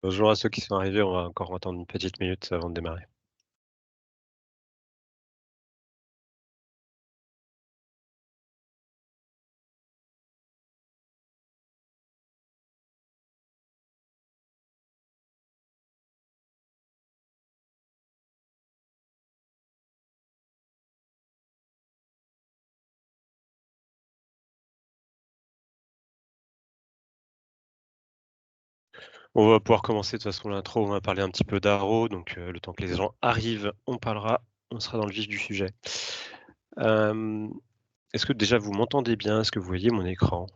Bonjour à ceux qui sont arrivés, on va encore attendre une petite minute avant de démarrer. On va pouvoir commencer de toute façon l'intro, on va parler un petit peu d'Arrow, donc le temps que les gens arrivent, on sera dans le vif du sujet. Est-ce que déjà vous m'entendez bien? Est-ce que vous voyez mon écran?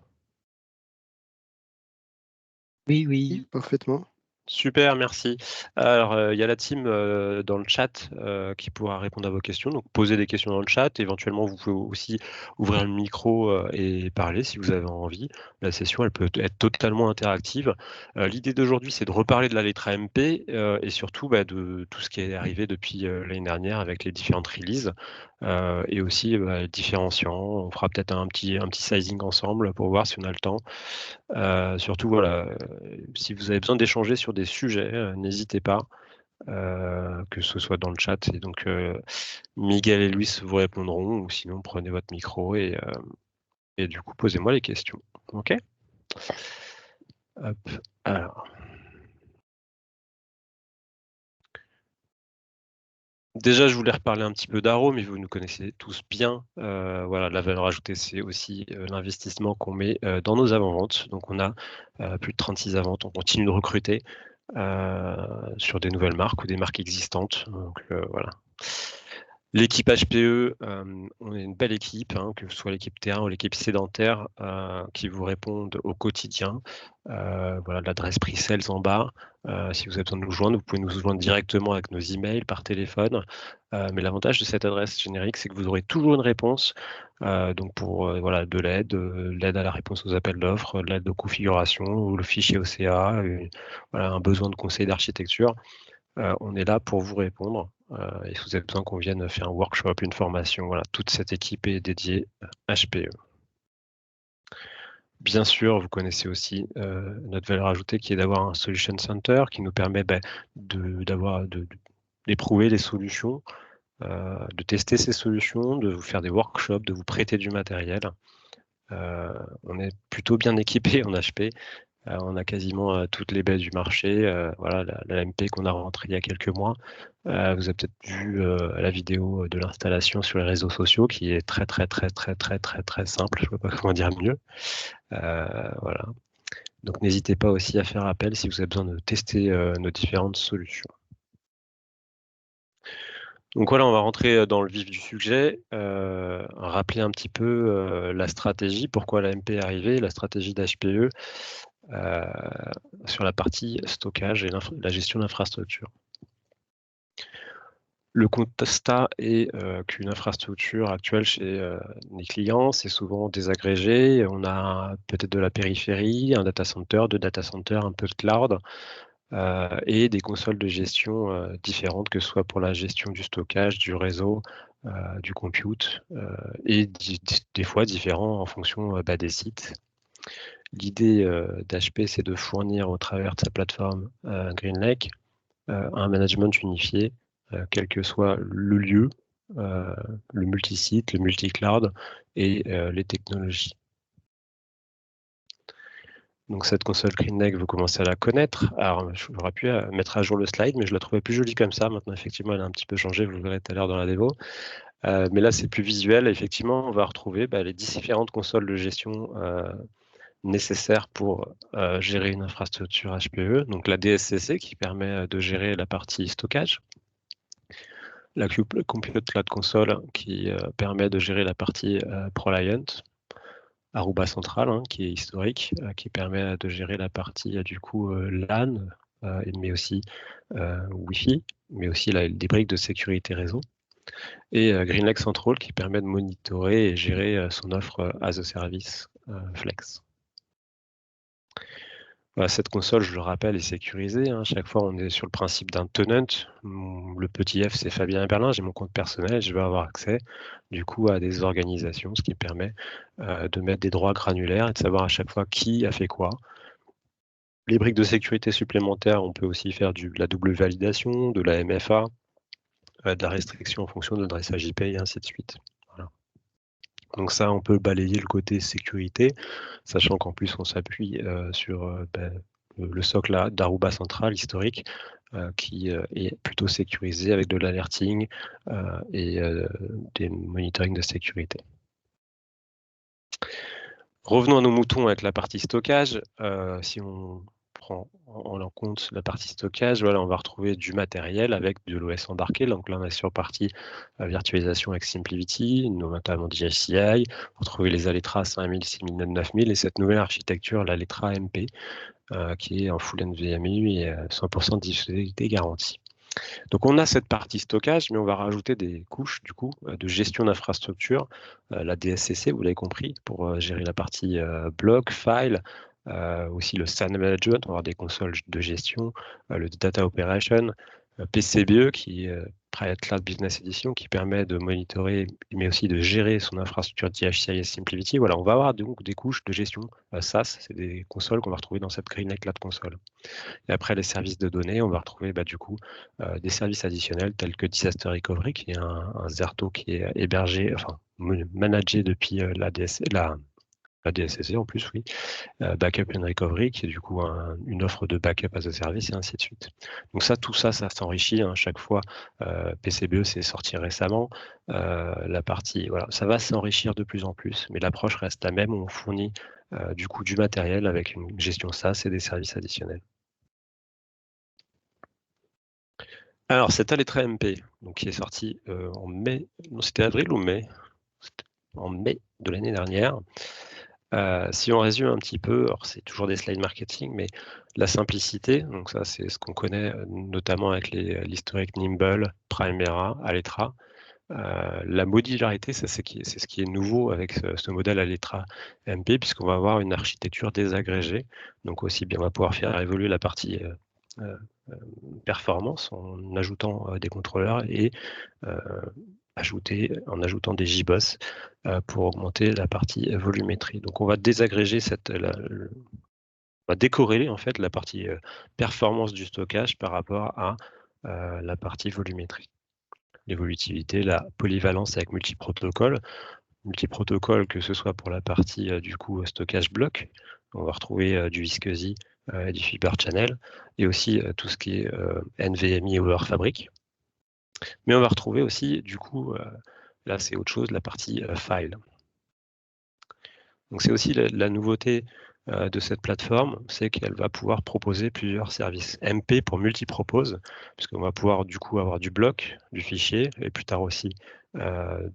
Oui, Oui, oui. parfaitement. Super, merci. Alors, il y a la team, dans le chat, qui pourra répondre à vos questions. Donc posez des questions dans le chat. Éventuellement, vous pouvez aussi ouvrir le micro, et parler si vous avez envie. La session, elle peut être totalement interactive. L'idée d'aujourd'hui, c'est de reparler de la lettre AMP, et surtout, de tout ce qui est arrivé depuis, l'année dernière avec les différentes releases, et aussi, différenciant. On fera peut-être un petit sizing ensemble pour voir si on a le temps. Surtout, voilà, si vous avez besoin d'échanger sur des sujets, n'hésitez pas, que ce soit dans le chat et donc Miguel et Luis vous répondront ou sinon prenez votre micro et du coup posez-moi les questions. OK? Hop, alors. Déjà, je voulais reparler un petit peu d'Arrow, mais vous nous connaissez tous bien. Voilà, la valeur ajoutée, c'est aussi, l'investissement qu'on met, dans nos avant-ventes. Donc on a, plus de 36 avant-ventes. On continue de recruter, sur des nouvelles marques ou des marques existantes. Donc, voilà. L'équipe HPE, on est une belle équipe, hein, que ce soit l'équipe terrain ou l'équipe sédentaire, qui vous répondent au quotidien. Voilà, l'adresse pre-sales en bas. Si vous avez besoin de nous joindre, vous pouvez nous joindre directement avec nos emails, par téléphone. Mais l'avantage de cette adresse générique, c'est que vous aurez toujours une réponse, donc pour, voilà, de l'aide, l'aide à la réponse aux appels d'offres, de l'aide aux configurations ou le fichier OCA, voilà, un besoin de conseil d'architecture. On est là pour vous répondre, et si vous avez besoin qu'on vienne faire un workshop, une formation, voilà, toute cette équipe est dédiée HPE. Bien sûr, vous connaissez aussi, notre valeur ajoutée qui est d'avoir un solution center qui nous permet, d'éprouver les solutions, de tester ces solutions, de vous faire des workshops, de vous prêter du matériel. On est plutôt bien équipé en HP. On a quasiment, toutes les baies du marché, voilà la MP qu'on a rentrée il y a quelques mois. Vous avez peut-être vu, la vidéo de l'installation sur les réseaux sociaux qui est très, très, très, très, très, très, très simple. Je ne sais pas comment dire mieux. Voilà. Donc n'hésitez pas aussi à faire appel si vous avez besoin de tester, nos différentes solutions. Donc voilà, on va rentrer, dans le vif du sujet, rappeler un petit peu, la stratégie, pourquoi la MP est arrivée, la stratégie d'HPE, sur la partie stockage et la gestion d'infrastructure. Le constat est, qu'une infrastructure actuelle chez, les clients, c'est souvent désagrégé. On a peut-être de la périphérie, un data center, 2 data centers, un peu de cloud, et des consoles de gestion, différentes, que ce soit pour la gestion du stockage, du réseau, du compute, et des fois différents en fonction, des sites. L'idée, d'HP, c'est de fournir au travers de sa plateforme, GreenLake, un management unifié, quel que soit le lieu, heu, le multi-site, le multi-cloud et les technologies. Donc cette console GreenLake, vous commencez à la connaître. Alors, j'aurais pu, mettre à jour le slide, mais je la trouvais plus jolie comme ça. Maintenant, effectivement, elle a un petit peu changé, vous le verrez tout à l'heure dans la démo. Mais là, c'est plus visuel. Effectivement, on va retrouver, les différentes consoles de gestion, nécessaires pour, gérer une infrastructure HPE. Donc la DSCC qui permet, de gérer la partie stockage. La Compute Cloud Console qui, permet de gérer la partie, ProLiant. Aruba Central, hein, qui est historique, qui permet de gérer la partie, du coup, LAN, mais aussi, Wi-Fi, mais aussi des briques de sécurité réseau et GreenLake Central qui permet de monitorer et gérer, son offre, as a service, Flex. Voilà, cette console, je le rappelle, est sécurisée, hein. Chaque fois, on est sur le principe d'un tenant. Le petit F, c'est Fabien Berlin. J'ai mon compte personnel, je vais avoir accès, du coup, à des organisations, ce qui permet, de mettre des droits granulaires et de savoir à chaque fois qui a fait quoi. Les briques de sécurité supplémentaires, on peut aussi faire de la double validation, de la MFA, de la restriction en fonction de l'adressage IP et ainsi de suite. Voilà. Donc ça, on peut balayer le côté sécurité, sachant qu'en plus, on s'appuie sur le socle d'Aruba Central historique, qui est plutôt sécurisé avec de l'alerting et des monitoring de sécurité. Revenons à nos moutons avec la partie stockage. Si on prend en compte la partie stockage, voilà, on va retrouver du matériel avec de l'OS embarqué. Donc là, on est sur partie virtualisation avec SimpliVity, notamment DHCI. On va retrouver les Alletra 5000, 6000, 9000 et cette nouvelle architecture, l'Alletra MP, qui est en full NVMe et 100% de disponibilité garantie. Donc on a cette partie stockage, mais on va rajouter des couches du coup de gestion d'infrastructure, la DSCC, vous l'avez compris, pour gérer la partie bloc, file, aussi le SAN management, on va avoir des consoles de gestion, le data operation, PCBE qui est Private Cloud Business Edition qui permet de monitorer mais aussi de gérer son infrastructure DHCI et SimpliVity. Voilà, on va avoir donc des couches de gestion SaaS, c'est des consoles qu'on va retrouver dans cette GreenLake Cloud Console. Et après les services de données, on va retrouver du coup des services additionnels tels que Disaster Recovery, qui est un Zerto qui est hébergé, enfin managé depuis la DSCC en plus, oui, Backup and Recovery, qui est du coup une offre de backup as a service et ainsi de suite. Donc ça, tout ça, ça s'enrichit chaque fois. PCBE c'est sorti récemment. La partie, voilà, ça va s'enrichir de plus en plus, mais l'approche reste la même. On fournit du coup du matériel avec une gestion SaaS et des services additionnels. Alors, cet Alletra MP, donc qui est sorti en mai, non, c'était avril ou mai? C'était en mai de l'année dernière. Si on résume un petit peu, alors c'est toujours des slides marketing, mais la simplicité, donc ça c'est ce qu'on connaît notamment avec l'historique Nimble, Primera, Alletra. La modularité, c'est ce qui est nouveau avec ce modèle Alletra MP, puisqu'on va avoir une architecture désagrégée. Donc aussi bien on va pouvoir faire évoluer la partie euh, performance en ajoutant des contrôleurs et en ajoutant des JBoss pour augmenter la partie volumétrie. Donc on va désagréger on va décorréler en fait la partie performance du stockage par rapport à la partie volumétrie. L'évolutivité, la polyvalence avec multiprotocole. Multiprotocole, que ce soit pour la partie du coup stockage bloc, on va retrouver du Viscosy et du Fiber Channel, et aussi tout ce qui est NVMe over Fabric. Mais on va retrouver aussi, du coup, là c'est autre chose, la partie file. Donc c'est aussi la nouveauté de cette plateforme, c'est qu'elle va pouvoir proposer plusieurs services. MP pour multipropose, puisqu'on va pouvoir du coup avoir du bloc, du fichier, et plus tard aussi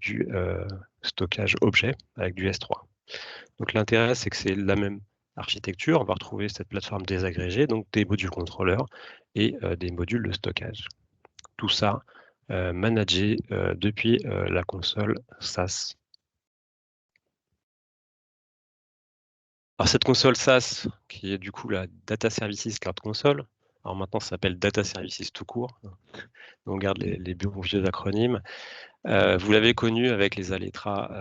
du stockage objet avec du S3. Donc l'intérêt, c'est que c'est la même architecture. On va retrouver cette plateforme désagrégée, donc des modules contrôleurs et des modules de stockage. Tout ça managé depuis la console SaaS. Alors cette console SaaS, qui est du coup la Data Services Cloud Console, alors maintenant ça s'appelle Data Services tout court, on garde les bons vieux acronymes. Vous l'avez connu avec les Alletra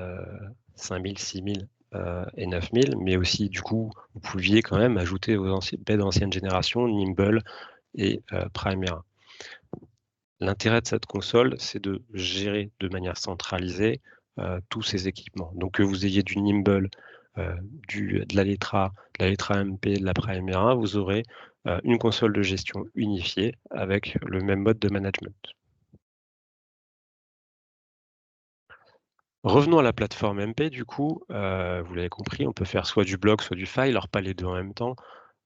5000, 6000 et 9000, mais aussi du coup vous pouviez quand même ajouter aux baies d'ancienne génération, Nimble et Primera. L'intérêt de cette console, c'est de gérer de manière centralisée tous ces équipements. Donc que vous ayez du Nimble, de la Letra MP, de la Primera, vous aurez une console de gestion unifiée avec le même mode de management. Revenons à la plateforme MP, du coup, vous l'avez compris, on peut faire soit du bloc, soit du file, alors pas les deux en même temps.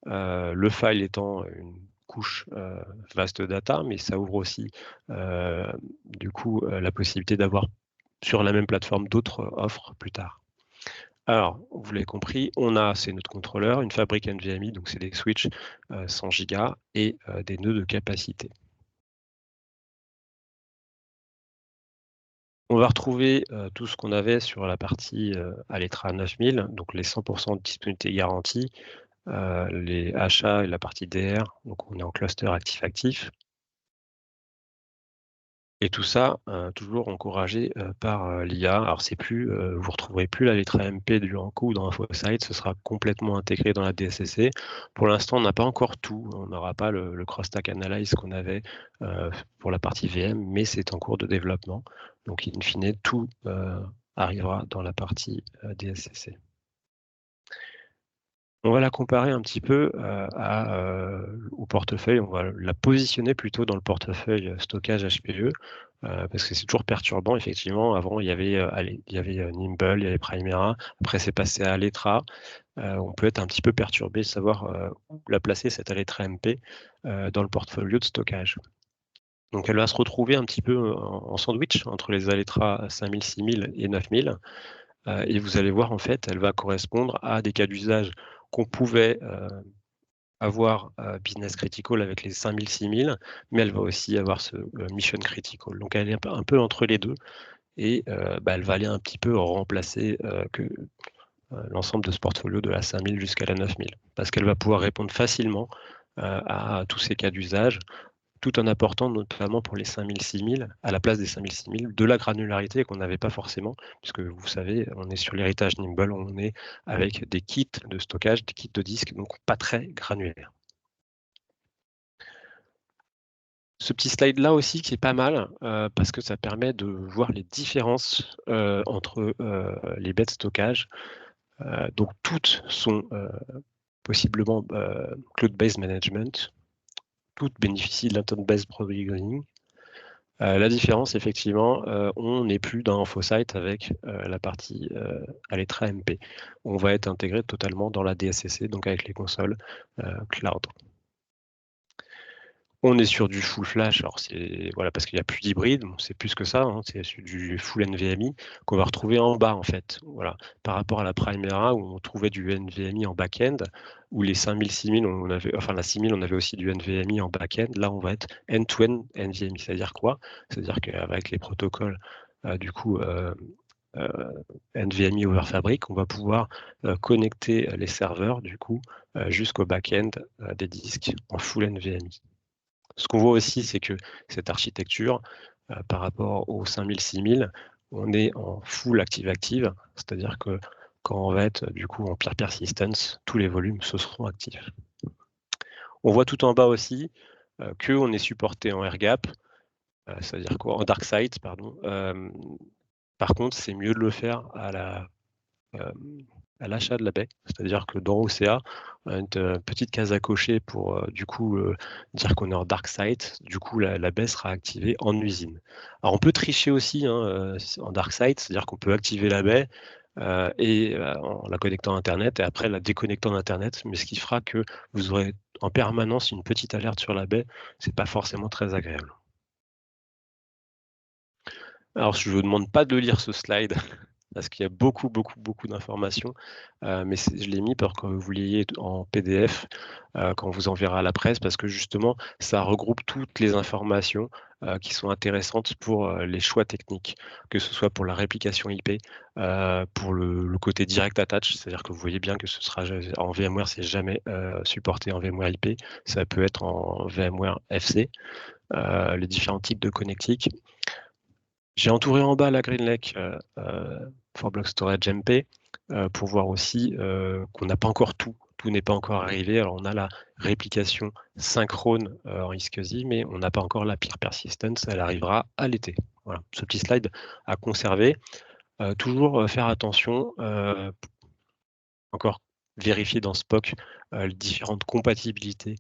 Le file étant une couche vaste data, mais ça ouvre aussi du coup la possibilité d'avoir sur la même plateforme d'autres offres plus tard. Alors, vous l'avez compris, c'est notre contrôleur, une fabrique NVMe, donc c'est des switches 100 Go et des nœuds de capacité. On va retrouver tout ce qu'on avait sur la partie Alletra 9000, donc les 100% de disponibilité garantie, les achats et la partie DR, donc on est en cluster actif-actif. Et tout ça, toujours encouragé par l'IA. Alors c'est plus, vous retrouverez plus la lettre AMP du Anko ou dans InfoSight, ce sera complètement intégré dans la DSCC. Pour l'instant, on n'a pas encore tout, on n'aura pas le cross-stack analyze qu'on avait pour la partie VM, mais c'est en cours de développement. Donc in fine, tout arrivera dans la partie DSCC. On va la comparer un petit peu au portefeuille, on va la positionner plutôt dans le portefeuille stockage HPE, parce que c'est toujours perturbant, effectivement. Avant, il y avait Nimble, il y avait Primera, après c'est passé à Alletra. On peut être un petit peu perturbé de savoir où la placer, cette Alletra MP, dans le portfolio de stockage. Donc elle va se retrouver un petit peu en sandwich entre les Alletra 5000, 6000 et 9000. Et vous allez voir, en fait, elle va correspondre à des cas d'usage qu'on pouvait avoir business critical avec les 5000, 6000, mais elle va aussi avoir ce mission critical. Donc elle est un peu entre les deux et elle va aller un petit peu remplacer l'ensemble de ce portfolio de la 5000 jusqu'à la 9000 parce qu'elle va pouvoir répondre facilement à tous ces cas d'usage tout en apportant notamment pour les 5000, 6000, à la place des 5000, 6000, de la granularité qu'on n'avait pas forcément, puisque vous savez, on est sur l'héritage Nimble, on est avec des kits de stockage, des kits de disques, donc pas très granulaires. Ce petit slide-là aussi qui est pas mal, parce que ça permet de voir les différences entre les baies de stockage. Donc toutes sont possiblement cloud-based management, toutes bénéficient de l'Intent-based provisioning. La différence, effectivement, on n'est plus dans InfoSight avec la partie Alletra MP. On va être intégré totalement dans la DSCC, donc avec les consoles cloud. On est sur du full flash, alors c'est voilà, parce qu'il n'y a plus d'hybride, c'est plus que ça, hein, c'est sur du full NVMe qu'on va retrouver en bas en fait. Voilà. Par rapport à la Primera où on trouvait du NVMe en back-end, où les 5000, 6000, on avait, enfin la 6000, on avait aussi du NVMe en back-end. Là, on va être end-to-end NVMe. C'est-à-dire quoi? C'est-à-dire qu'avec les protocoles du coup NVMe over Fabric, on va pouvoir connecter les serveurs du coup jusqu'au back-end des disques en full NVMe. Ce qu'on voit aussi, c'est que cette architecture, par rapport aux 5000, 6000, on est en full active-active, c'est-à-dire que quand on va être du coup en peer persistence, tous les volumes se seront actifs. On voit tout en bas aussi qu'on est supporté en air-gap, c'est-à-dire quoi, en dark side, pardon. Par contre, c'est mieux de le faire à l'achat de la baie, c'est-à-dire que dans OCA, une petite case à cocher pour du coup dire qu'on est en dark site, du coup la baie sera activée en usine. Alors on peut tricher aussi en dark site, c'est-à-dire qu'on peut activer la baie en la connectant à Internet et après la déconnectant d'Internet, mais ce qui fera que vous aurez en permanence une petite alerte sur la baie, c'est pas forcément très agréable. Alors je ne vous demande pas de lire ce slide parce qu'il y a beaucoup d'informations, mais je l'ai mis pour que vous l'ayez en PDF quand on vous enverra à la presse, parce que justement, ça regroupe toutes les informations qui sont intéressantes pour les choix techniques, que ce soit pour la réplication IP, pour le côté direct attach, c'est-à-dire que vous voyez bien que ce sera en VMware, c'est jamais supporté en VMware IP, ça peut être en VMware FC, les différents types de connectiques. J'ai entouré en bas la GreenLake for Block Storage MP pour voir aussi qu'on n'a pas encore tout. Tout n'est pas encore arrivé. Alors, on a la réplication synchrone en iSCSI, mais on n'a pas encore la peer persistence. Elle arrivera à l'été. Voilà, ce petit slide à conserver. Toujours faire attention, encore vérifier dans Spock les différentes compatibilités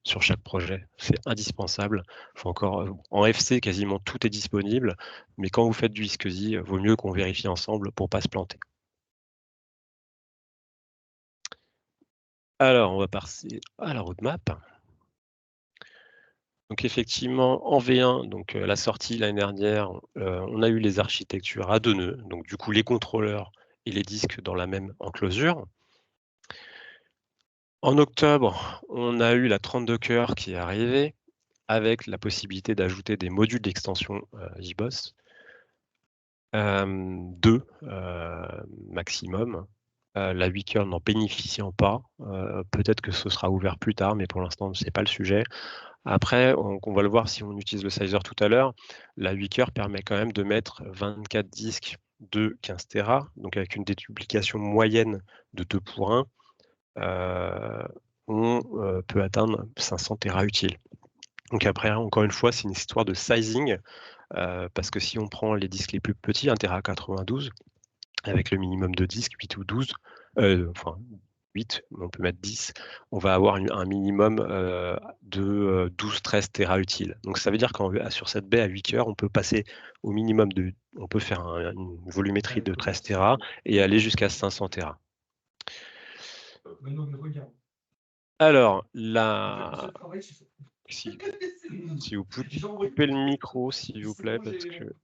sur chaque projet. C'est indispensable. Faut encore, en FC, quasiment tout est disponible, mais quand vous faites du iSCSI, vaut mieux qu'on vérifie ensemble pour ne pas se planter. Alors, on va passer à la roadmap. Donc effectivement, en V1, donc la sortie l'année dernière, on a eu les architectures à 2 nœuds, donc du coup les contrôleurs et les disques dans la même enclosure. En octobre, on a eu la 32 cœurs qui est arrivée, avec la possibilité d'ajouter des modules d'extension JBoss. 2 maximum. La 8 cœurs n'en bénéficiant pas. Peut-être que ce sera ouvert plus tard, mais pour l'instant, ce n'est pas le sujet. Après, on va le voir si on utilise le sizer tout à l'heure, la 8 cœurs permet quand même de mettre 24 disques de 15 Tera, donc avec une déduplication moyenne de 2 pour 1, on peut atteindre 500 Tera utiles. Donc après, encore une fois, c'est une histoire de sizing, parce que si on prend les disques les plus petits, 1 Tera 92, avec le minimum de disques, 8 ou 12, enfin 8, mais on peut mettre 10, on va avoir un minimum de 12-13 Tera utiles. Donc ça veut dire sur cette baie à 8 cœurs, on peut passer au minimum on peut faire une volumétrie de 13 Tera et aller jusqu'à 500 Tera. Alors, si vous pouvez couper le micro, s'il vous plaît, parce que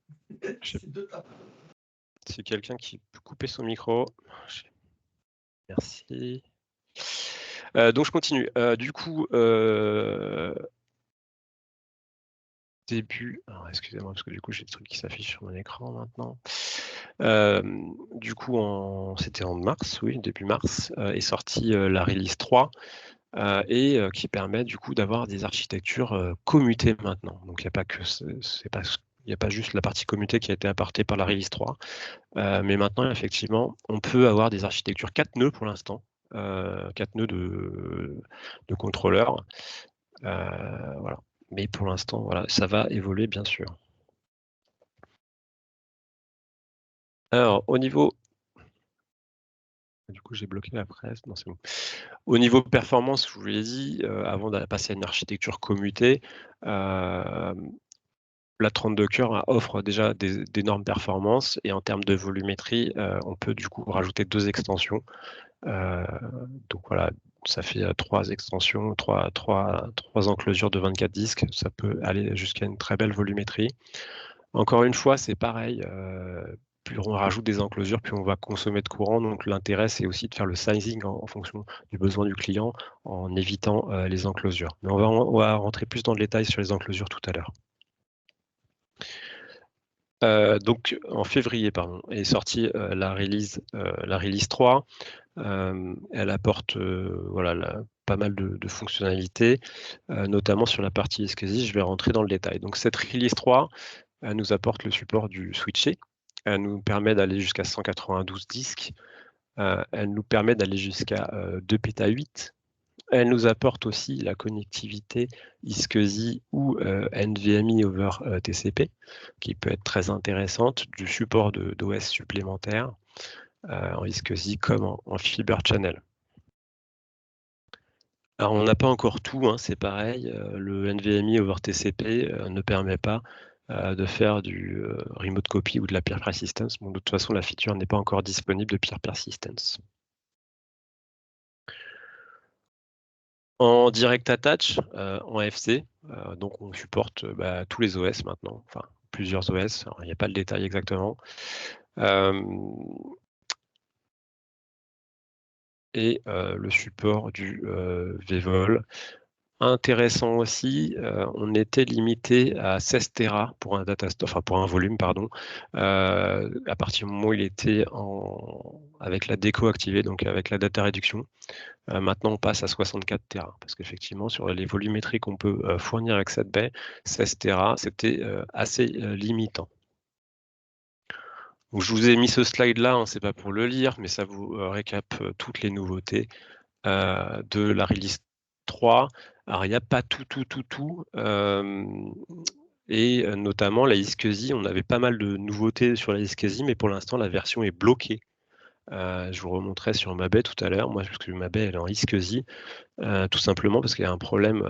c'est quelqu'un qui peut couper son micro. Merci. Donc je continue. Du coup, alors excusez-moi parce que du coup j'ai des trucs qui s'affichent sur mon écran maintenant. Du coup, c'était en mars, oui, début mars, est sortie la release 3 et qui permet du coup d'avoir des architectures commutées maintenant. Donc il n'y a pas juste la partie commutée qui a été apportée par la release 3, mais maintenant effectivement on peut avoir des architectures 4 nœuds pour l'instant, 4 nœuds de contrôleurs. Voilà. Mais pour l'instant, voilà, ça va évoluer bien sûr. Alors, du coup, j'ai bloqué la presse. Non, c'est bon. Au niveau performance, je vous l'ai dit, avant de passer à une architecture commutée, la 32 cœurs offre déjà d'énormes performances et en termes de volumétrie, on peut du coup rajouter 2 extensions. Donc voilà, ça fait 3 extensions, 3 enclosures de 24 disques. Ça peut aller jusqu'à une très belle volumétrie. Encore une fois, c'est pareil, plus on rajoute des enclosures, plus on va consommer de courant. Donc l'intérêt, c'est aussi de faire le sizing en fonction du besoin du client, en évitant les enclosures. Mais on va rentrer plus dans le détail sur les enclosures tout à l'heure. Donc en février, pardon, est sortie la release 3. Elle apporte voilà, pas mal de fonctionnalités, notamment sur la partie SCSI. Je vais rentrer dans le détail. Donc cette release 3, elle nous apporte le support du switché. Elle nous permet d'aller jusqu'à 192 disques. Elle nous permet d'aller jusqu'à 2 péta 8. Elle nous apporte aussi la connectivité iSCSI ou NVMe over TCP, qui peut être très intéressante, du support d'OS supplémentaire en iSCSI comme en Fiber Channel. Alors on n'a pas encore tout, hein, c'est pareil, le NVMe over TCP ne permet pas de faire du remote copy ou de la peer persistence. Bon, de toute façon, la feature n'est pas encore disponible de peer persistence. En direct attach, en FC, donc on supporte tous les OS maintenant, enfin plusieurs OS, il n'y a pas le détail exactement. Et le support du VVol. Intéressant aussi, on était limité à 16 Tera pour un pour un volume, pardon, à partir du moment où il était avec la déco activée, donc avec la data réduction. Maintenant, on passe à 64 Tera, parce qu'effectivement, sur les volumétries qu'on peut fournir avec cette baie, 16 Tera, c'était assez limitant. Donc, je vous ai mis ce slide-là, hein, c'est pas pour le lire, mais ça vous récap toutes les nouveautés de la release 3. Alors, il n'y a pas tout, et notamment la iSCSI, on avait pas mal de nouveautés sur la iSCSI, mais pour l'instant, la version est bloquée. Je vous remontrerai sur ma baie tout à l'heure, moi, parce que ma baie elle est en iSCSI, tout simplement parce qu'il y a un problème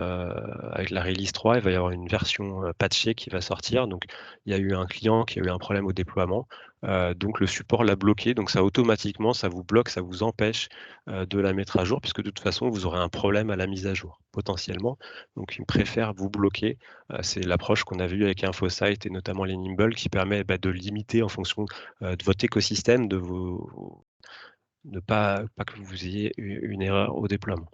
avec la release 3, il va y avoir une version patchée qui va sortir, donc il y a eu un client qui a eu un problème au déploiement, donc le support l'a bloqué, donc ça automatiquement, ça vous bloque, ça vous empêche de la mettre à jour, puisque de toute façon, vous aurez un problème à la mise à jour, potentiellement, donc il préfère vous bloquer. C'est l'approche qu'on a vue avec InfoSight et notamment les Nimble qui permet de limiter en fonction de votre écosystème, ne pas que vous ayez une erreur au déploiement.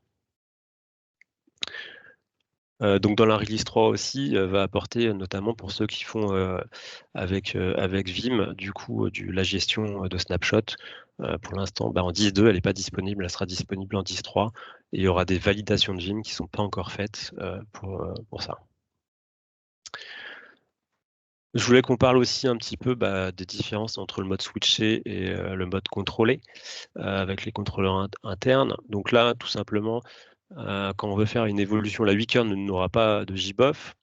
Donc dans la release 3 aussi, va apporter, notamment pour ceux qui font avec Vim, du coup, la gestion de snapshot. Pour l'instant, en 10.2, elle n'est pas disponible, elle sera disponible en 10.3 et il y aura des validations de Vim qui ne sont pas encore faites pour ça. Je voulais qu'on parle aussi un petit peu des différences entre le mode switché et le mode contrôlé avec les contrôleurs internes. Donc là, tout simplement, quand on veut faire une évolution, la 8 cœurs n'aura pas de JBoF.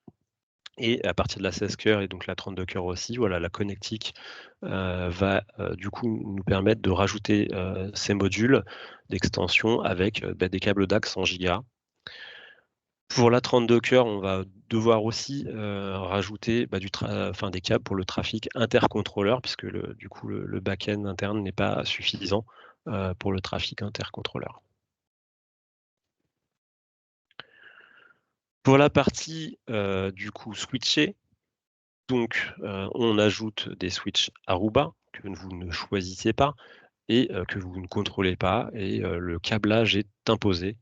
Et à partir de la 16 cœurs et donc la 32 cœurs aussi, voilà, la connectique va du coup nous permettre de rajouter ces modules d'extension avec des câbles DAC 100 Go. Pour la 32 cœurs, on va devoir aussi rajouter des câbles pour le trafic intercontrôleur, puisque du coup le back-end interne n'est pas suffisant pour le trafic intercontrôleur. Pour la partie du coup switchée, donc on ajoute des switches Aruba que vous ne choisissez pas et que vous ne contrôlez pas, et le câblage est imposé.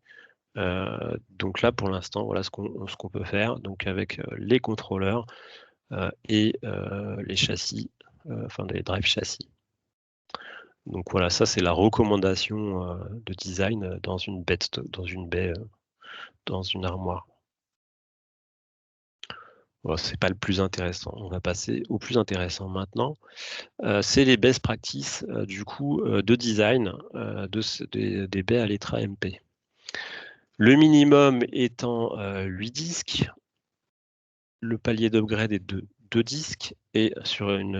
Donc là, pour l'instant, voilà ce qu'on peut faire. Donc avec les contrôleurs et les châssis, des drives châssis. Donc voilà, ça c'est la recommandation de design dans une baie, dans une armoire. Bon, c'est pas le plus intéressant. On va passer au plus intéressant maintenant. C'est les best practices du coup de design des baies à l'Etra MP. Le minimum étant 8 disques, le palier d'upgrade est de 2 disques, et sur une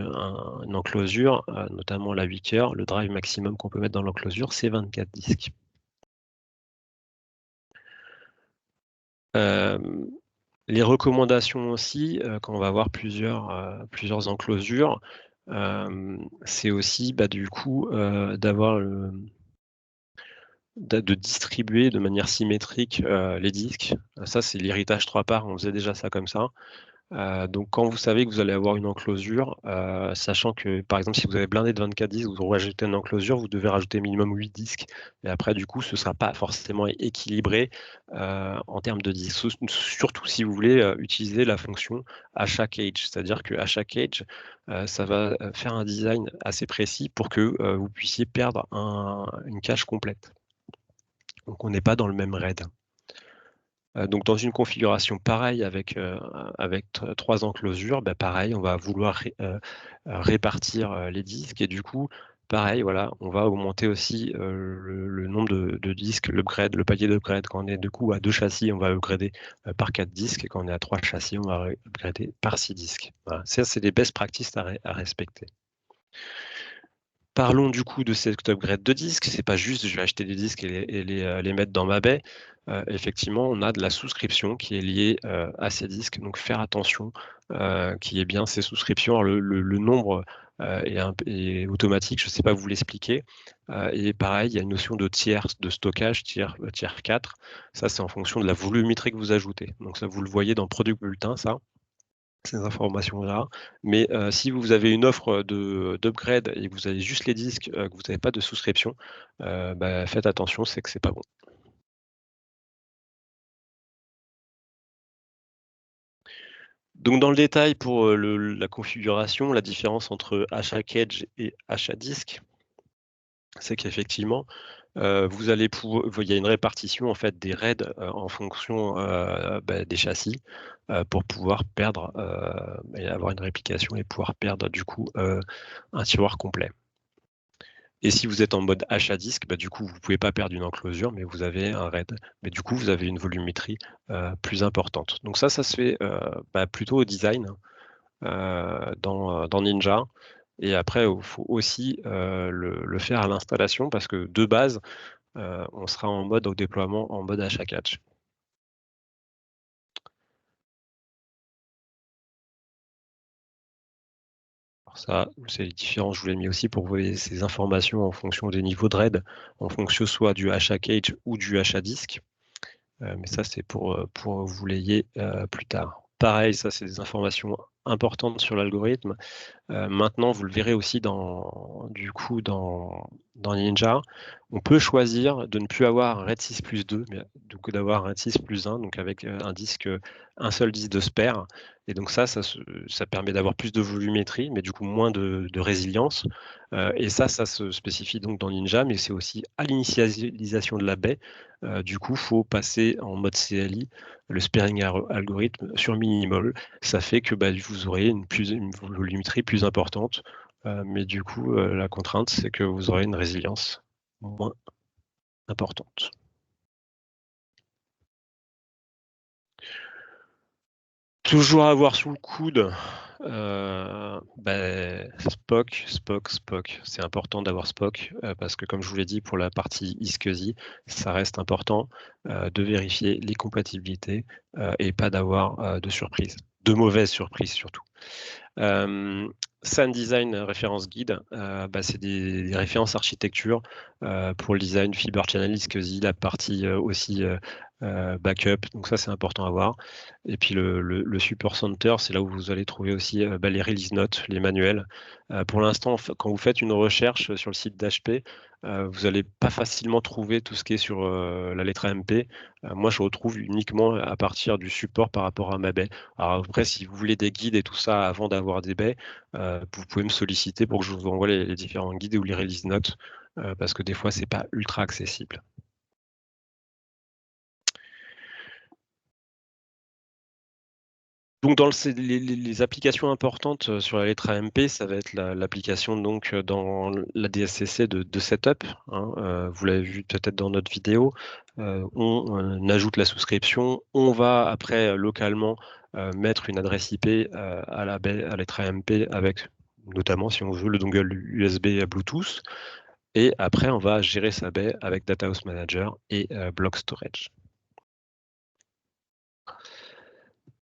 enclosure, notamment la 8 cœurs, le drive maximum qu'on peut mettre dans l'enclosure, c'est 24 disques. Les recommandations aussi, quand on va avoir plusieurs enclosures, c'est aussi du coup d'avoir de distribuer de manière symétrique les disques. Ça, c'est l'héritage 3 parts, on faisait déjà ça comme ça. Donc quand vous savez que vous allez avoir une enclosure, sachant que par exemple si vous avez blindé de 24 disques, vous rajoutez une enclosure, vous devez rajouter minimum 8 disques, et après du coup ce ne sera pas forcément équilibré en termes de disques, surtout si vous voulez utiliser la fonction achat cage, c'est-à-dire que achat cage, ça va faire un design assez précis pour que vous puissiez perdre une cache complète. Donc on n'est pas dans le même RAID. Donc dans une configuration pareille avec 3 enclosures, pareil, on va vouloir répartir les disques, et du coup, pareil, voilà, on va augmenter aussi le nombre de disques, l'upgrade, le palier d'upgrade. Quand on est du coup à 2 châssis, on va upgrader par 4 disques, et quand on est à 3 châssis, on va upgrader par 6 disques. Voilà. Ça, c'est des best practices à respecter. Parlons du coup de cet upgrade de disques. C'est pas juste je vais acheter des disques et les mettre dans ma baie. Effectivement, on a de la souscription qui est liée à ces disques. Donc faire attention qu'il y ait bien ces souscriptions. Alors, le nombre est automatique, je ne sais pas vous l'expliquer. Et pareil, il y a une notion de tiers de stockage, tiers 4. Ça, c'est en fonction de la volumétrie que vous ajoutez. Donc ça, vous le voyez dans Product Bulletin, ça, ces informations-là. Mais si vous avez une offre d'upgrade et que vous avez juste les disques, que vous n'avez pas de souscription, faites attention, c'est que c'est pas bon. Donc dans le détail pour la configuration, la différence entre achat cage et achat disque, c'est qu'effectivement, vous allez il y a une répartition en fait des raids en fonction des châssis pour pouvoir perdre et avoir une réplication et pouvoir perdre du coup un tiroir complet. Et si vous êtes en mode achat disque, du coup vous ne pouvez pas perdre une enclosure, mais vous avez un RAID. Mais du coup vous avez une volumétrie plus importante. Donc ça se fait plutôt au design dans Ninja. Et après, il faut aussi le faire à l'installation, parce que de base, on sera en mode au déploiement, en mode achat catch. Alors ça, c'est les différences, je vous l'ai mis aussi pour vous voyez ces informations en fonction des niveaux de RAID, en fonction soit du achat cage ou du achat disque. Mais ça, c'est pour vous l'ayez plus tard. pareil, ça c'est des informations importantes sur l'algorithme. Maintenant, vous le verrez aussi du coup, dans Ninja, on peut choisir de ne plus avoir un RAID 6+2, mais du coup d'avoir un RAID 6+1, donc avec un seul disque de spare. Et donc ça permet d'avoir plus de volumétrie, mais du coup moins de résilience. Et ça se spécifie donc dans Ninja, mais c'est aussi à l'initialisation de la baie. Du coup, il faut passer en mode CLI, le sparing algorithme sur minimal. Ça fait que vous aurez une volumétrie plus importante, mais du coup, la contrainte, c'est que vous aurez une résilience moins importante. Toujours avoir sous le coude, Spock. C'est important d'avoir Spock, parce que comme je vous l'ai dit, pour la partie iSCSI, ça reste important de vérifier les compatibilités et pas d'avoir de surprises, de mauvaises surprises surtout. Sun Design référence guide, c'est des références architecture pour le design Fiber Channel iSCSI, la partie aussi backup, donc ça c'est important à voir. Et puis le Support Center, c'est là où vous allez trouver aussi les release notes, les manuels. Pour l'instant, quand vous faites une recherche sur le site d'HP, vous n'allez pas facilement trouver tout ce qui est sur la lettre MP. Moi, je retrouve uniquement à partir du support par rapport à ma baie. Alors après, si vous voulez des guides et tout ça avant d'avoir des baies, vous pouvez me solliciter pour que je vous envoie les différents guides ou les release notes, parce que des fois, c'est pas ultra accessible. Donc dans les applications importantes sur la lettre AMP, ça va être l'application donc dans la DSCC de setup, hein, vous l'avez vu peut-être dans notre vidéo. On ajoute la souscription, on va après localement mettre une adresse IP à la lettre AMP avec notamment si on veut le dongle USB Bluetooth, et après on va gérer sa baie avec Data Host Manager et Block Storage.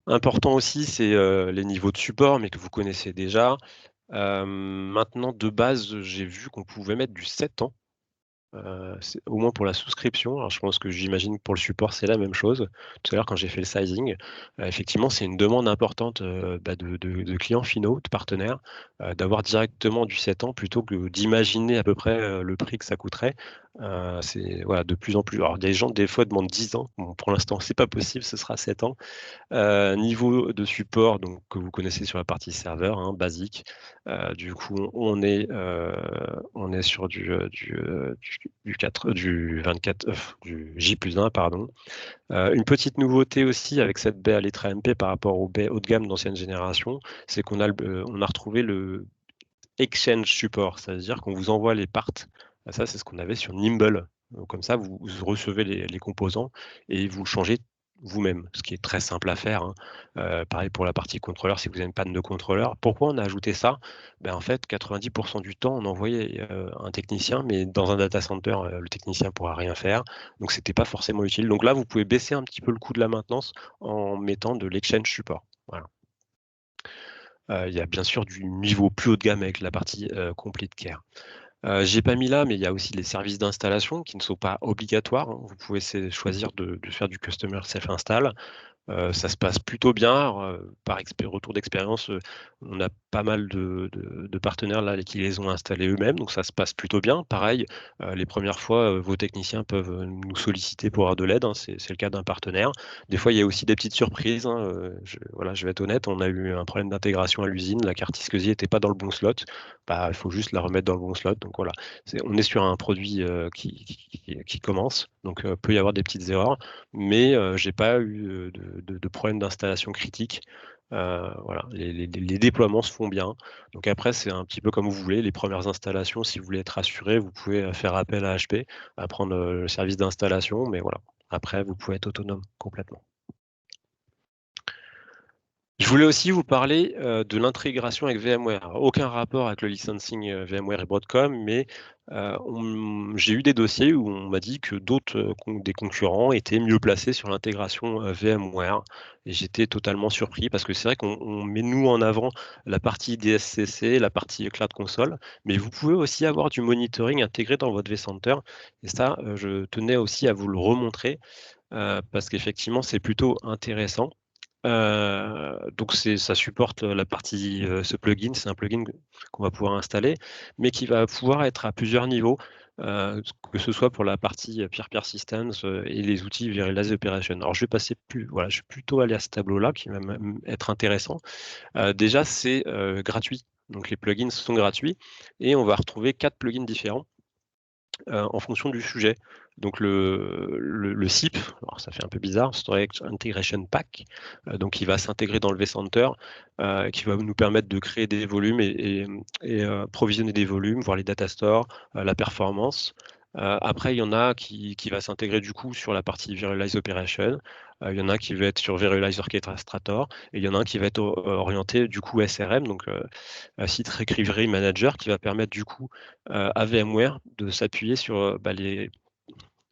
Important aussi, c'est les niveaux de support, mais que vous connaissez déjà. Maintenant, de base, j'ai vu qu'on pouvait mettre du 7 ans, au moins pour la souscription. Alors je pense que j'imagine pour le support, c'est la même chose. Tout à l'heure, quand j'ai fait le sizing, effectivement, c'est une demande importante de clients finaux, de partenaires, d'avoir directement du 7 ans plutôt que d'imaginer à peu près le prix que ça coûterait. C'est voilà, de plus en plus. Alors, des gens, des fois, demandent 10 ans. Bon, pour l'instant, c'est pas possible, ce sera 7 ans. Niveau de support, donc, que vous connaissez sur la partie serveur, hein, basique. Du coup, on est sur du 24, du J+1, pardon. Une petite nouveauté aussi avec cette baie à lettre AMP par rapport aux baies haut de gamme d'ancienne génération, c'est qu'on a retrouvé le Exchange Support, c'est-à-dire qu'on vous envoie les parts. Ça, c'est ce qu'on avait sur Nimble. Donc, comme ça, vous recevez les composants et vous le changez vous-même, ce qui est très simple à faire, hein. Pareil pour la partie contrôleur, si vous avez une panne de contrôleur. Pourquoi on a ajouté ça? En fait, 90% du temps, on envoyait un technicien, mais dans un data center, le technicien ne pourra rien faire. Donc, ce n'était pas forcément utile. Donc là, vous pouvez baisser un petit peu le coût de la maintenance en mettant de l'Exchange Support. Voilà. Il y a bien sûr du niveau plus haut de gamme avec la partie Complete Care. J'ai pas mis là, mais il y a aussi les services d'installation qui ne sont pas obligatoires, hein. Vous pouvez choisir de faire du Customer Self-Install. Ça se passe plutôt bien. Alors, par retour d'expérience, on a pas mal de partenaires là qui les ont installés eux-mêmes, donc ça se passe plutôt bien. Pareil, les premières fois, vos techniciens peuvent nous solliciter pour avoir de l'aide, hein, c'est le cas d'un partenaire. Des fois, il y a aussi des petites surprises, hein, je vais être honnête, on a eu un problème d'intégration à l'usine, la carte iSCSI n'était pas dans le bon slot, il faut juste la remettre dans le bon slot, donc voilà. On est sur un produit qui commence, donc peut y avoir des petites erreurs, mais j'ai pas eu de problème d'installation critique. Voilà, les déploiements se font bien. Donc après, c'est un petit peu comme vous voulez. Les premières installations, si vous voulez être assuré, vous pouvez faire appel à HP, à prendre le service d'installation, mais voilà. Après, vous pouvez être autonome complètement. Je voulais aussi vous parler de l'intégration avec VMware. Alors, aucun rapport avec le licensing VMware et Broadcom, mais j'ai eu des dossiers où on m'a dit que d'autres des concurrents étaient mieux placés sur l'intégration VMware. Et j'étais totalement surpris parce que c'est vrai qu'on met nous en avant la partie DSCC, la partie Cloud Console, mais vous pouvez aussi avoir du monitoring intégré dans votre vCenter. Et ça, je tenais aussi à vous le remontrer parce qu'effectivement, c'est plutôt intéressant. Donc ça supporte la partie, ce plugin, c'est un plugin qu'on va pouvoir installer, mais qui va pouvoir être à plusieurs niveaux, que ce soit pour la partie peer persistence et les outils Virtualize Operation. Alors je vais passer voilà, je vais plutôt aller à ce tableau-là qui va être intéressant. Déjà, c'est gratuit. Donc les plugins sont gratuits et on va retrouver 4 plugins différents en fonction du sujet. Donc le SIP, alors ça fait un peu bizarre, Storage Integration Pack, donc il va s'intégrer dans le vCenter, qui va nous permettre de créer des volumes et provisionner des volumes, voir les data stores, la performance. Après, il y en a qui va s'intégrer du coup sur la partie Virtualize Operation. Il y en a qui va être sur Virtualize Orchestrator et il y en a un qui va être orienté du coup SRM, donc Site Recovery Manager, qui va permettre du coup à VMware de s'appuyer sur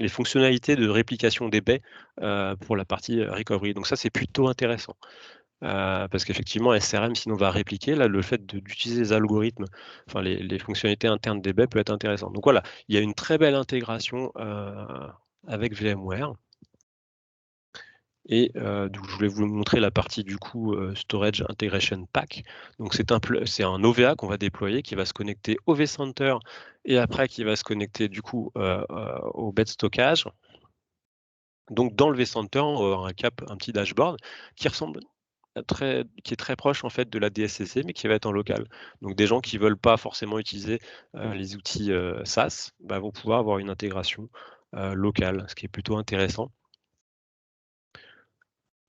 les fonctionnalités de réplication des baies pour la partie recovery. Donc ça, c'est plutôt intéressant. Parce qu'effectivement, SRM, sinon, va répliquer. Là, le fait d'utiliser les algorithmes, enfin les fonctionnalités internes des baies peut être intéressant. Donc voilà, il y a une très belle intégration avec VMware. Et donc je voulais vous montrer la partie du coup Storage Integration Pack. Donc c'est un OVA qu'on va déployer qui va se connecter au vCenter et après qui va se connecter du coup au bed stockage. Donc dans le vCenter, on va avoir un petit dashboard qui ressemble qui est très proche en fait de la DSCC, mais qui va être en local. Donc des gens qui veulent pas forcément utiliser les outils SaaS vont pouvoir avoir une intégration locale, ce qui est plutôt intéressant.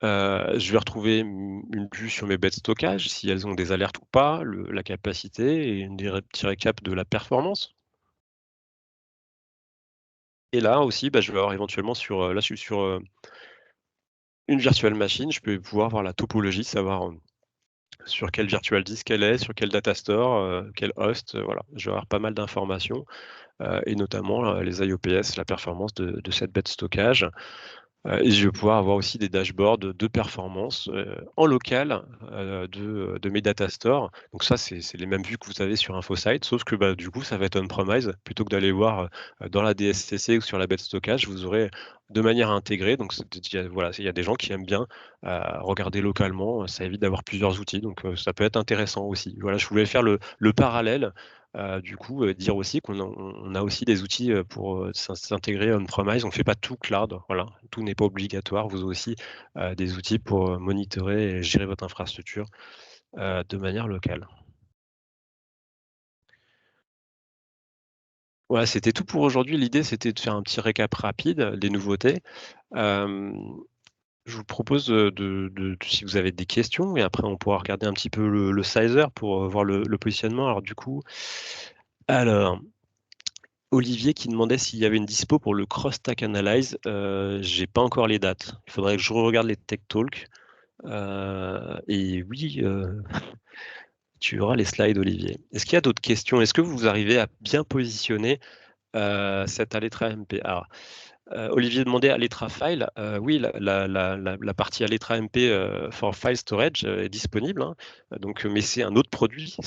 Je vais retrouver une vue sur mes bêtes de stockage, si elles ont des alertes ou pas, la capacité et une petit récap de la performance. Et là aussi, je vais avoir éventuellement là je suis sur une virtual machine, je peux pouvoir voir la topologie, savoir sur quel virtual disk elle est, sur quel data store, quel host, voilà. Je vais avoir pas mal d'informations et notamment les IOPS, la performance de cette bête de stockage. Et je vais pouvoir avoir aussi des dashboards de performance en local de mes data stores. Donc ça, c'est les mêmes vues que vous avez sur InfoSight, sauf que du coup, ça va être on-premise. Plutôt que d'aller voir dans la DSCC ou sur la bête de stockage, vous aurez de manière intégrée. Donc voilà, il y a des gens qui aiment bien regarder localement. Ça évite d'avoir plusieurs outils. Donc ça peut être intéressant aussi. Voilà, je voulais faire le parallèle. Du coup, dire aussi qu'on a aussi des outils pour s'intégrer on-premise. On ne fait pas tout cloud, voilà. Tout n'est pas obligatoire. Vous avez aussi des outils pour monitorer et gérer votre infrastructure de manière locale. Voilà, c'était tout pour aujourd'hui. L'idée, c'était de faire un petit récap rapide des nouveautés. Euh, je vous propose si vous avez des questions, et après on pourra regarder un petit peu le sizer pour voir le positionnement. Alors du coup, alors. Olivier qui demandait s'il y avait une dispo pour le Cross-Stack Analyze. J'ai pas encore les dates. Il faudrait que je regarde les Tech Talks. Et oui, tu auras les slides, Olivier. Est-ce qu'il y a d'autres questions? Est-ce que vous arrivez à bien positionner cette Alletra MP? Alors, Olivier demandait Alletra File. Oui, la partie Alletra MP for File Storage est disponible, hein. Donc, mais c'est un autre produit.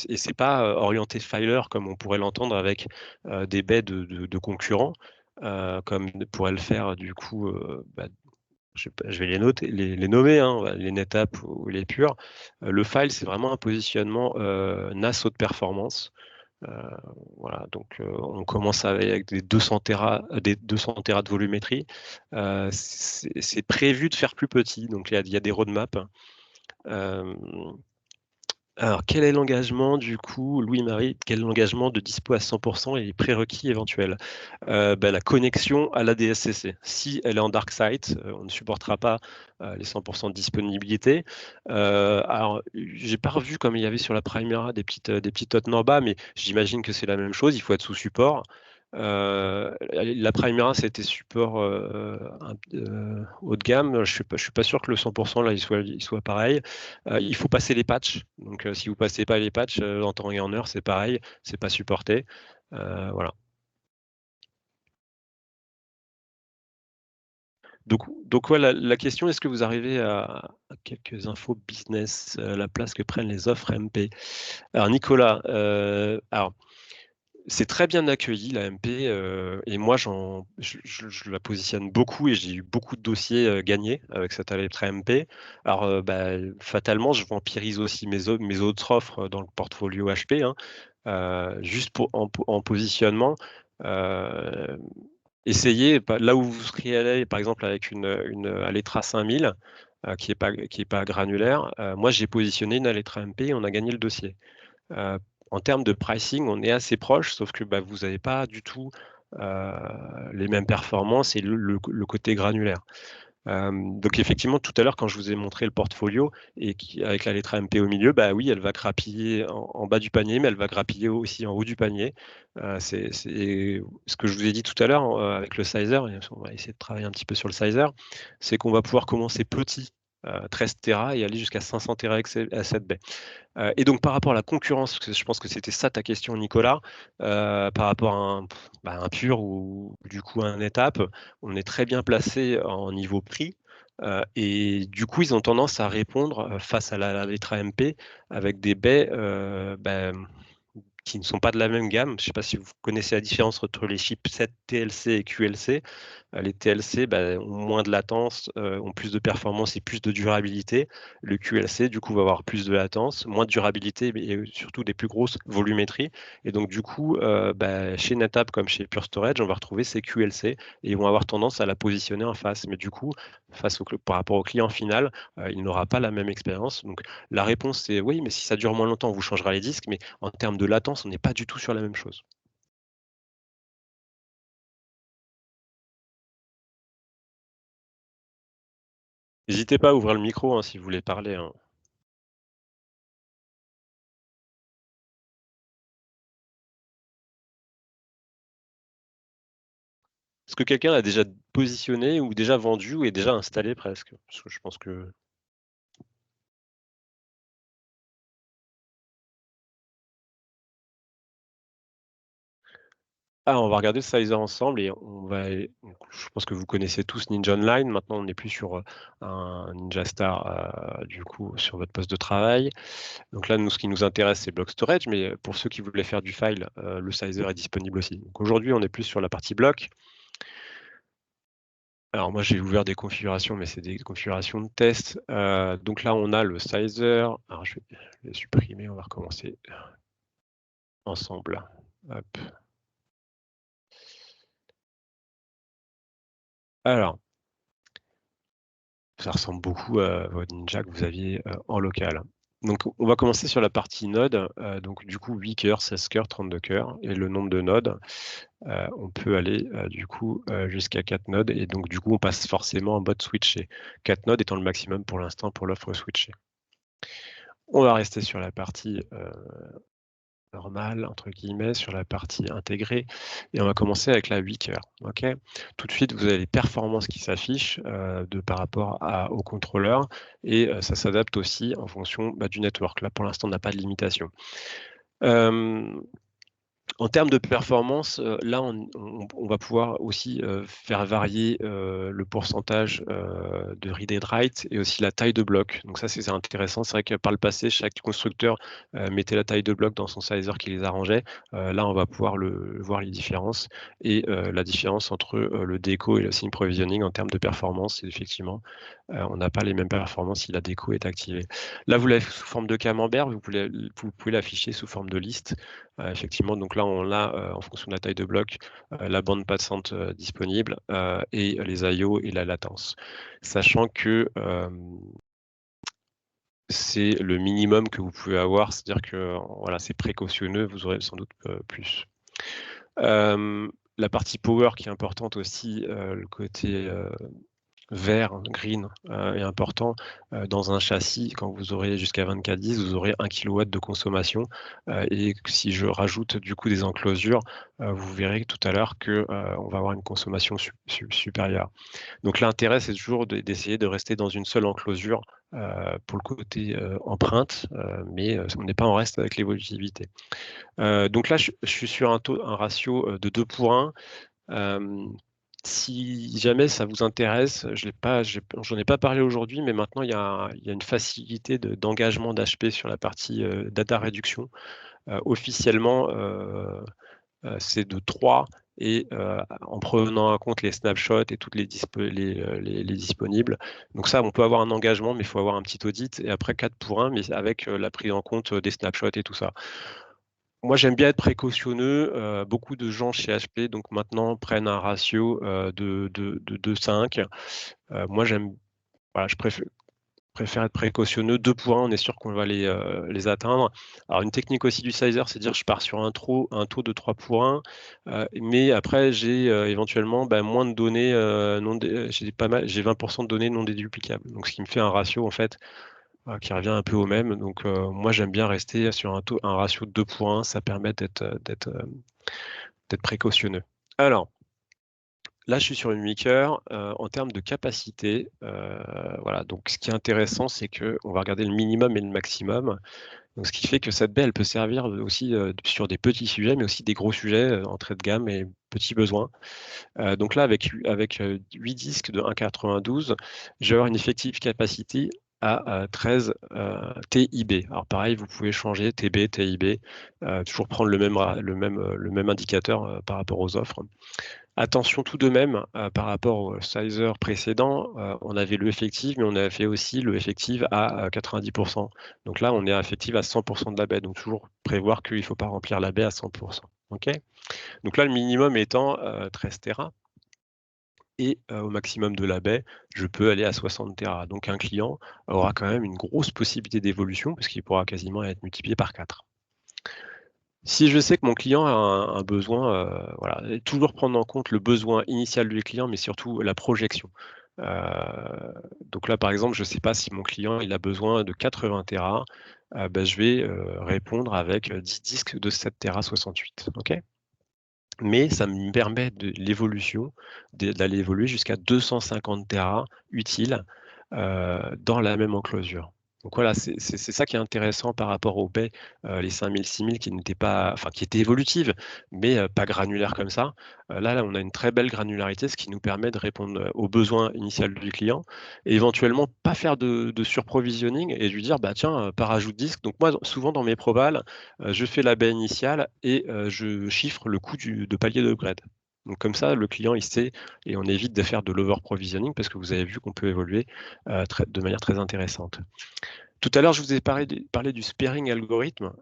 Et c'est pas orienté filer comme on pourrait l'entendre avec des baies de concurrents, comme pourrait le faire du coup. Je vais les noter, les nommer, hein, les NetApp ou les Pure. Le file, c'est vraiment un positionnement NAS haute performance. Euh, voilà, donc on commence avec des 200 Tera de volumétrie. C'est prévu de faire plus petit, donc il y a des roadmaps. Euh, alors, quel est l'engagement du coup, Louis-Marie, quel est l'engagement de dispo à 100% et les prérequis éventuels? La connexion à la DSCC. Si elle est en dark site, on ne supportera pas les 100% de disponibilité. Alors, j'ai pas revu comme il y avait sur la Primera des petites notes Norba, mais j'imagine que c'est la même chose. Il faut être sous support. La Primera, c'était support haut de gamme. Je suis pas sûr que le 100% là, il soit pareil. Il faut passer les patchs. Donc, si vous passez pas les patchs en temps et en heure, c'est pareil, c'est pas supporté. Voilà. Donc ouais, la question, est-ce que vous arrivez à quelques infos business, la place que prennent les offres MP? Alors Nicolas, alors C'est très bien accueilli l'AMP, et moi je la positionne beaucoup et j'ai eu beaucoup de dossiers, gagnés avec cette lettre AMP. Alors, fatalement, je vampirise aussi mes autres offres dans le portfolio HP, hein, juste pour en positionnement, heu, essayez là où vous seriez allé, par exemple avec une Aletra 5000, qui est pas granulaire, moi j'ai positionné une Aletra AMP et on a gagné le dossier. Heu, En termes de pricing, on est assez proche, sauf que, vous avez pas du tout, heu, les mêmes performances et le côté granulaire. Donc effectivement, tout à l'heure, quand je vous ai montré le portfolio et qui avec la lettre MP au milieu, bah oui, elle va grappiller en bas du panier, mais elle va grappiller aussi en haut du panier. C'est ce que je vous ai dit tout à l'heure, avec le sizer, et on va essayer de travailler un petit peu sur le sizer, c'est qu'on va pouvoir commencer petit, 13 téra et aller jusqu'à 500 téra à 7 baies. Et donc par rapport à la concurrence, parce que je pense que c'était ça ta question Nicolas, par rapport à un Pure ou du coup un étape, on est très bien placé en niveau prix, et du coup ils ont tendance à répondre, face à la lettre AMP avec des baies, qui ne sont pas de la même gamme. Je ne sais pas si vous connaissez la différence entre les chipsets TLC et QLC. Les TLC, ont moins de latence, ont plus de performance et plus de durabilité. Le QLC, du coup, va avoir plus de latence, moins de durabilité et surtout des plus grosses volumétries. Et donc, du coup, chez NetApp comme chez Pure Storage, on va retrouver ces QLC et ils vont avoir tendance à la positionner en face. Mais du coup, par rapport au client final, il n'aura pas la même expérience. Donc, la réponse, c'est oui, mais si ça dure moins longtemps, on vous changera les disques. Mais en termes de latence, on n'est pas du tout sur la même chose. N'hésitez pas à ouvrir le micro, hein, si vous voulez parler, hein. Est-ce que quelqu'un l'a déjà positionné ou déjà vendu ou est déjà installé presque? Parce que je pense que on va regarder le Sizer ensemble et donc je pense que vous connaissez tous Ninja Online. Maintenant, on n'est plus sur, un Ninja Star, du coup, sur votre poste de travail. Donc là, nous, ce qui nous intéresse, c'est Block Storage, mais pour ceux qui voulaient faire du file, le Sizer est disponible aussi. Donc aujourd'hui, on est plus sur la partie bloc. Alors moi, j'ai ouvert des configurations, mais c'est des configurations de test. Donc là, on a le Sizer. Alors je vais le supprimer, on va recommencer ensemble. Hop. Alors, ça ressemble beaucoup à votre Ninja que vous aviez, en local. Donc on va commencer sur la partie node, donc du coup 8 cœurs, 16 cœurs, 32 cœurs et le nombre de nodes, on peut aller, du coup, jusqu'à 4 nodes et donc du coup on passe forcément en mode switché. 4 nodes étant le maximum pour l'instant pour l'offre switchée. On va rester sur la partie, normal entre guillemets sur la partie intégrée et on va commencer avec la 8 cœurs, OK? Tout de suite, vous avez les performances qui s'affichent, de par rapport au contrôleur et ça s'adapte aussi en fonction, du network. Là, pour l'instant, on n'a pas de limitation. Hem En termes de performance, là, on va pouvoir aussi, faire varier, le pourcentage, de read and write et aussi la taille de bloc. Donc ça, c'est intéressant. C'est vrai que par le passé, chaque constructeur, mettait la taille de bloc dans son sizer qui les arrangeait. Là, on va pouvoir voir les différences et la différence entre, le déco et le sync provisioning en termes de performance, c'est effectivement, on n'a pas les mêmes performances si la déco est activée. Là, vous l'avez sous forme de camembert, vous pouvez l'afficher sous forme de liste. Effectivement, donc là, on a, en fonction de la taille de bloc, la bande passante, disponible, et les IO et la latence. Sachant que, c'est le minimum que vous pouvez avoir, c'est-à-dire que, voilà, c'est précautionneux, vous aurez sans doute, plus. La partie power qui est importante aussi, le côté, vert, green, est important. Dans un châssis, quand vous aurez jusqu'à 2410, vous aurez 1 kilowatt de consommation, et si je rajoute du coup des enclosures, vous verrez tout à l'heure que, on va avoir une consommation supérieure. Donc l'intérêt, c'est toujours d'essayer de rester dans une seule enclosure, pour le côté, empreinte, mais on n'est pas en reste avec l'évolutivité. Donc là, je suis sur un ratio, de 2 pour 1. Hem, Si jamais ça vous intéresse, j'en ai pas parlé aujourd'hui, mais maintenant il y a une facilité d'engagement d'HP sur la partie, data réduction. Officiellement, c'est de 3 et en prenant en compte les snapshots et toutes les disponibles. Donc ça, on peut avoir un engagement, mais il faut avoir un petit audit. Et après 4 pour 1, mais avec la prise en compte des snapshots et tout ça. Moi, j'aime bien être précautionneux. Beaucoup de gens chez HP, donc maintenant, prennent un ratio de 2,5. Moi, voilà, je préfère être précautionneux. 2 pour 1, on est sûr qu'on va les atteindre. Alors, une technique aussi du sizer, c'est de dire je pars sur un taux de 3 pour 1, mais après, j'ai éventuellement moins de données, j'ai 20% de données non déduplicables. Donc, ce qui me fait un ratio, en fait, qui revient un peu au même. Donc, moi, j'aime bien rester sur un ratio de 2 pour 1. Ça permet d'être précautionneux. Alors, là, je suis sur une Maker. En termes de capacité, voilà. Donc, ce qui est intéressant, c'est qu'on va regarder le minimum et le maximum. Donc, ce qui fait que cette baie, elle peut servir aussi sur des petits sujets, mais aussi des gros sujets, entrée de gamme et petits besoins. Donc là, avec 8 disques de 1,92, je vais avoir une effective capacité à 13 TIB. Alors pareil, vous pouvez changer TB, TIB, toujours prendre le même indicateur par rapport aux offres. Attention tout de même, par rapport au sizer précédent, on avait le effectif, mais on avait fait aussi le effectif à 90%. Donc là, on est effectif à 100% de la baie. Donc toujours prévoir qu'il ne faut pas remplir la baie à 100%. OK. Donc là, le minimum étant 13 Tera. Et au maximum de la baie, je peux aller à 60 Tera. Donc un client aura quand même une grosse possibilité d'évolution, parce qu'il pourra quasiment être multiplié par 4. Si je sais que mon client a un besoin, voilà, et toujours prendre en compte le besoin initial du client, mais surtout la projection. Donc là, par exemple, je ne sais pas si mon client il a besoin de 80 Tera, je vais répondre avec 10 disques de 7 Tera 68. OK. Mais ça me permet d'aller évoluer jusqu'à 250 Tera utiles dans la même enclosure. Donc voilà, c'est ça qui est intéressant par rapport aux baies, les 5000, 6000 qui n'étaient pas, enfin qui étaient évolutives, mais pas granulaires comme ça. Là, on a une très belle granularité, ce qui nous permet de répondre aux besoins initiaux du client et éventuellement pas faire de surprovisioning et lui dire, bah tiens, par ajout de disque. Donc moi, souvent dans mes provals, je fais la baie initiale et je chiffre le coût de palier d'upgrade. Donc comme ça, le client, il sait et on évite de faire de l'over-provisioning parce que vous avez vu qu'on peut évoluer de manière très intéressante. Tout à l'heure, je vous ai parlé du sparing algorithme.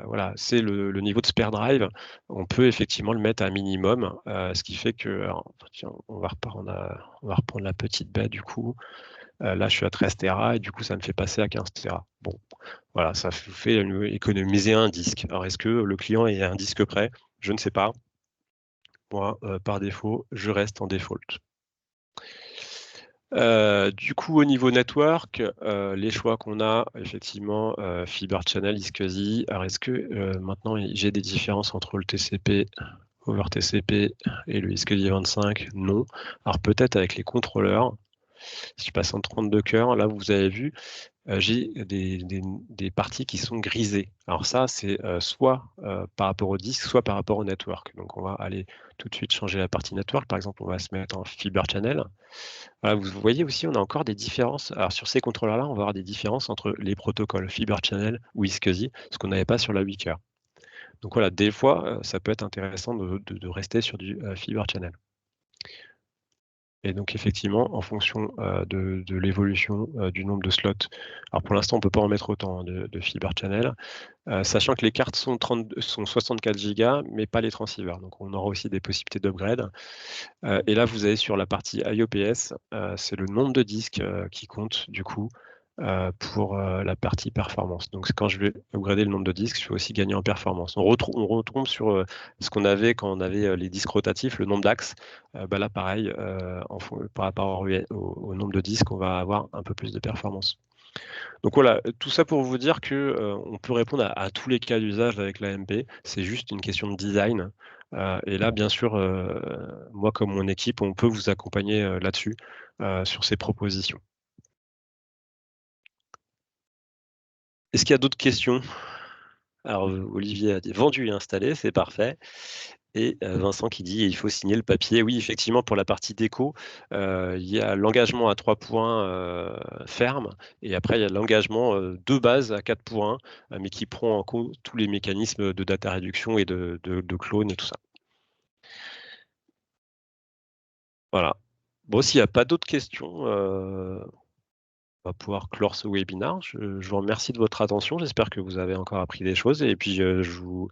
Voilà, c'est le niveau de spare drive. On peut effectivement le mettre à un minimum, ce qui fait que, alors, tiens, on va reprendre la petite baie du coup. Là, je suis à 13 Tera et du coup, ça me fait passer à 15 Tera. Bon, voilà, ça vous fait économiser un disque. Alors, est-ce que le client est un disque prêt? Je ne sais pas. Moi, par défaut, je reste en default. Du coup, au niveau network, les choix qu'on a, effectivement, Fiber Channel, iSCSI. Alors, est-ce que maintenant j'ai des différences entre le TCP, over TCP et le iSCSI 25? Non. Alors, peut-être avec les contrôleurs. Si je passe en 32 cœurs, là, vous avez vu, j'ai des parties qui sont grisées. Alors ça, c'est soit par rapport au disque, soit par rapport au network. Donc on va aller tout de suite changer la partie network. Par exemple, on va se mettre en Fiber Channel. Voilà, vous voyez aussi, on a encore des différences. Alors sur ces contrôleurs-là, on va avoir des différences entre les protocoles Fiber Channel ou iSCSI, ce qu'on n'avait pas sur la Wicker. Donc voilà, des fois, ça peut être intéressant de rester sur du Fiber Channel. Et donc effectivement, en fonction de l'évolution du nombre de slots, alors pour l'instant, on ne peut pas en mettre autant de Fiber Channel, sachant que les cartes sont 64 Go, mais pas les transceivers. Donc on aura aussi des possibilités d'upgrade. Et là, vous avez sur la partie IOPS, c'est le nombre de disques qui compte du coup pour la partie performance. Donc quand je vais upgrader le nombre de disques, je vais aussi gagner en performance. On retombe sur ce qu'on avait quand on avait les disques rotatifs, le nombre d'axes. Là, pareil, par rapport au nombre de disques, on va avoir un peu plus de performance. Donc voilà, tout ça pour vous dire que on peut répondre à tous les cas d'usage avec l'AMP. C'est juste une question de design. Et là, bien sûr, moi comme mon équipe, on peut vous accompagner là-dessus, sur ces propositions. Est-ce qu'il y a d'autres questions? Alors, Olivier a dit vendu et installé, c'est parfait. Et Vincent qui dit: «Il faut signer le papier». Oui, effectivement, pour la partie déco, il y a l'engagement à 3 points, ferme et après il y a l'engagement, de base à 4 points, mais qui prend en compte tous les mécanismes de data réduction et de clone et tout ça. Voilà. Bon, s'il y a pas d'autres questions, on va pouvoir clore ce webinaire. Je vous remercie de votre attention. J'espère que vous avez encore appris des choses et puis, je vous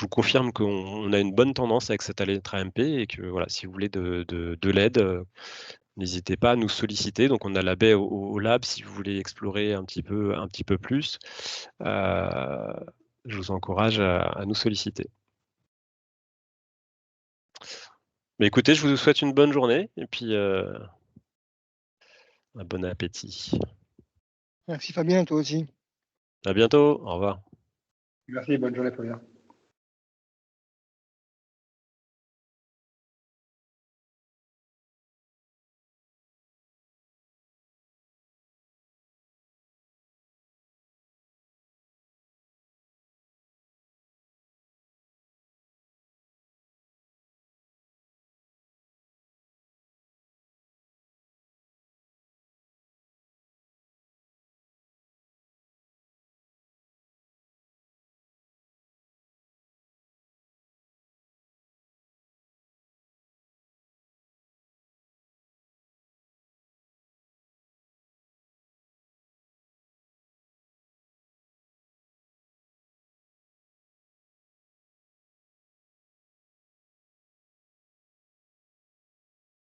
confirme qu'on a une bonne tendance avec cette lettre AMP et que voilà, si vous voulez de l'aide, n'hésitez pas à nous solliciter. Donc on a la baie au lab si vous voulez explorer un petit peu plus. Je vous encourage à nous solliciter. Mais écoutez, je vous souhaite une bonne journée et puis, un bon appétit. Merci Fabien, toi aussi. À bientôt, au revoir. Merci, bonne journée Fabien.